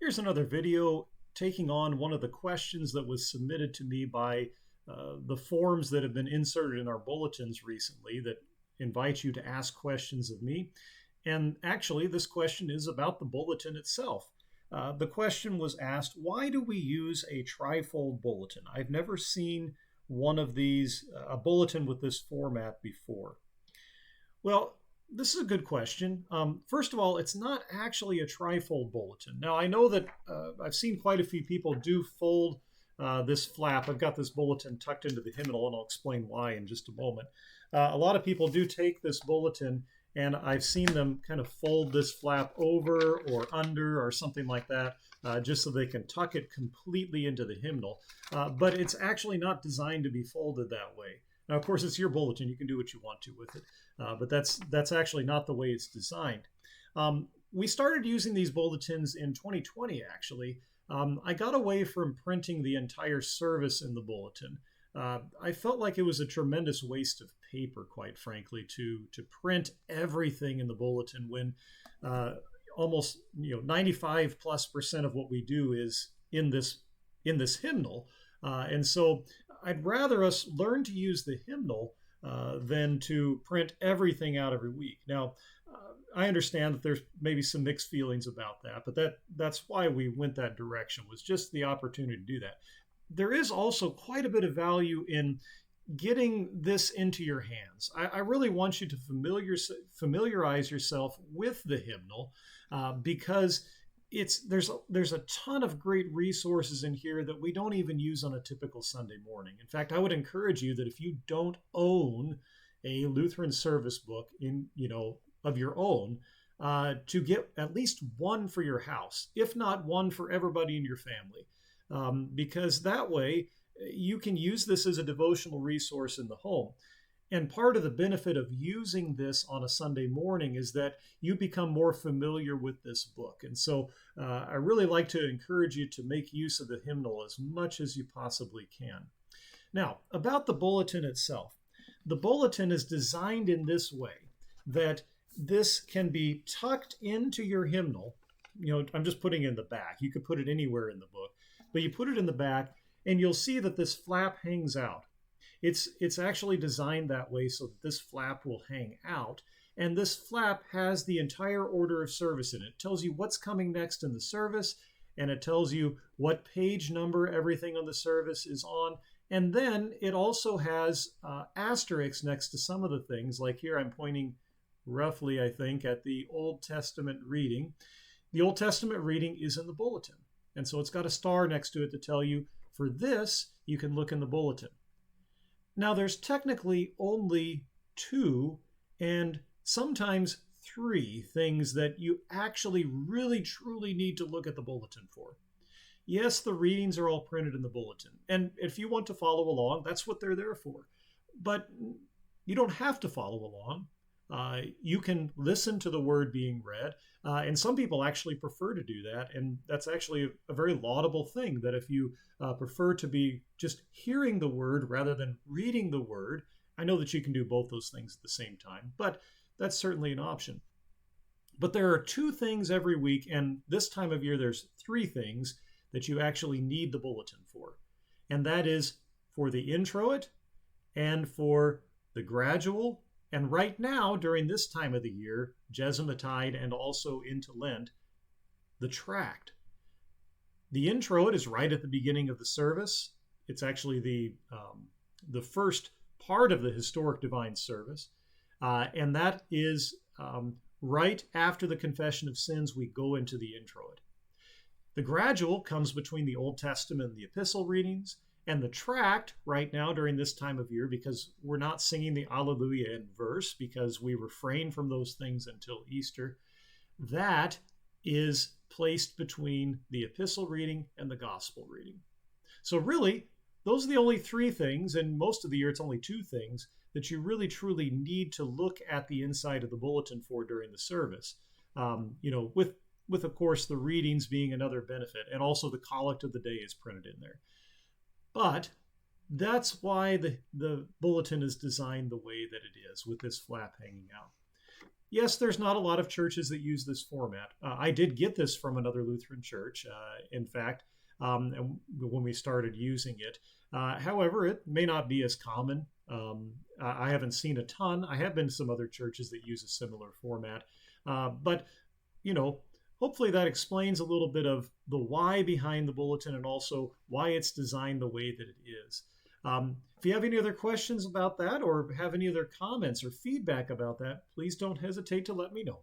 Here's another video taking on one of the questions that was submitted to me by the forms that have been inserted in our bulletins recently that invite you to ask questions of me. And actually, this question is about the bulletin itself. The question was asked, why do we use a trifold bulletin? I've never seen one of these, a bulletin with this format before. Well, this is a good question. First of all, it's not actually a trifold bulletin. Now, I know that I've seen quite a few people do fold this flap. I've got this bulletin tucked into the hymnal, and I'll explain why in just a moment. A lot of people do take this bulletin, and I've seen them kind of fold this flap over or under or something like that, just so they can tuck it completely into the hymnal. But it's actually not designed to be folded that way. Now, of course, it's your bulletin. You can do what you want to with it. But that's actually not the way it's designed. We started using these bulletins in 2020, actually. I got away from printing the entire service in the bulletin. I felt like it was a tremendous waste of paper, quite frankly, to print everything in the bulletin when almost 95+% of what we do is in this hymnal. And so I'd rather us learn to use the hymnal than to print everything out every week. Now, I understand that there's maybe some mixed feelings about that, but that's why we went that direction, was just the opportunity to do that. There is also quite a bit of value in getting this into your hands. I really want you to familiarize yourself with the hymnal because there's a ton of great resources in here that we don't even use on a typical Sunday morning. In fact, I would encourage you that if you don't own a Lutheran service book of your own, to get at least one for your house, if not one for everybody in your family, because that way you can use this as a devotional resource in the home. And part of the benefit of using this on a Sunday morning is that you become more familiar with this book. And so I really like to encourage you to make use of the hymnal as much as you possibly can. Now, about the bulletin itself. The bulletin is designed in this way that this can be tucked into your hymnal. I'm just putting it in the back. You could put it anywhere in the book, but you put it in the back and you'll see that this flap hangs out. It's actually designed that way so that this flap will hang out. And this flap has the entire order of service in it. It tells you what's coming next in the service, and it tells you what page number everything on the service is on. And then it also has asterisks next to some of the things. Like here, I'm pointing roughly, I think, at the Old Testament reading. The Old Testament reading is in the bulletin. And so it's got a star next to it to tell you, for this, you can look in the bulletin. Now, there's technically only 2 and sometimes 3 things that you actually really, truly need to look at the bulletin for. Yes, the readings are all printed in the bulletin. And if you want to follow along, that's what they're there for. But you don't have to follow along. You can listen to the word being read. And some people actually prefer to do that. And that's actually a very laudable thing, that if you prefer to be just hearing the word rather than reading the word, I know that you can do both those things at the same time, but that's certainly an option. But there are 2 things every week, and this time of year there's 3 things that you actually need the bulletin for. And that is for the introit and for the gradual. And right now, during this time of the year, Jesumatide and also into Lent, the tract. The introit is right at the beginning of the service. It's actually the first part of the historic divine service. And that is right after the confession of sins, we go into the introit. The gradual comes between the Old Testament and the epistle readings. And the tract right now during this time of year, because we're not singing the Alleluia in verse because we refrain from those things until Easter, that is placed between the epistle reading and the gospel reading. So really, those are the only 3 things, and most of the year it's only 2 things, that you really truly need to look at the inside of the bulletin for during the service. With of course the readings being another benefit, and also the collect of the day is printed in there. But that's why the bulletin is designed the way that it is, with this flap hanging out. Yes, there's not a lot of churches that use this format. I did get this from another Lutheran church, in fact, when we started using it. However, it may not be as common. I haven't seen a ton. I have been to some other churches that use a similar format. But, you know, hopefully that explains a little bit of the why behind the bulletin and also why it's designed the way that it is. If you have any other questions about that or have any other comments or feedback about that, please don't hesitate to let me know.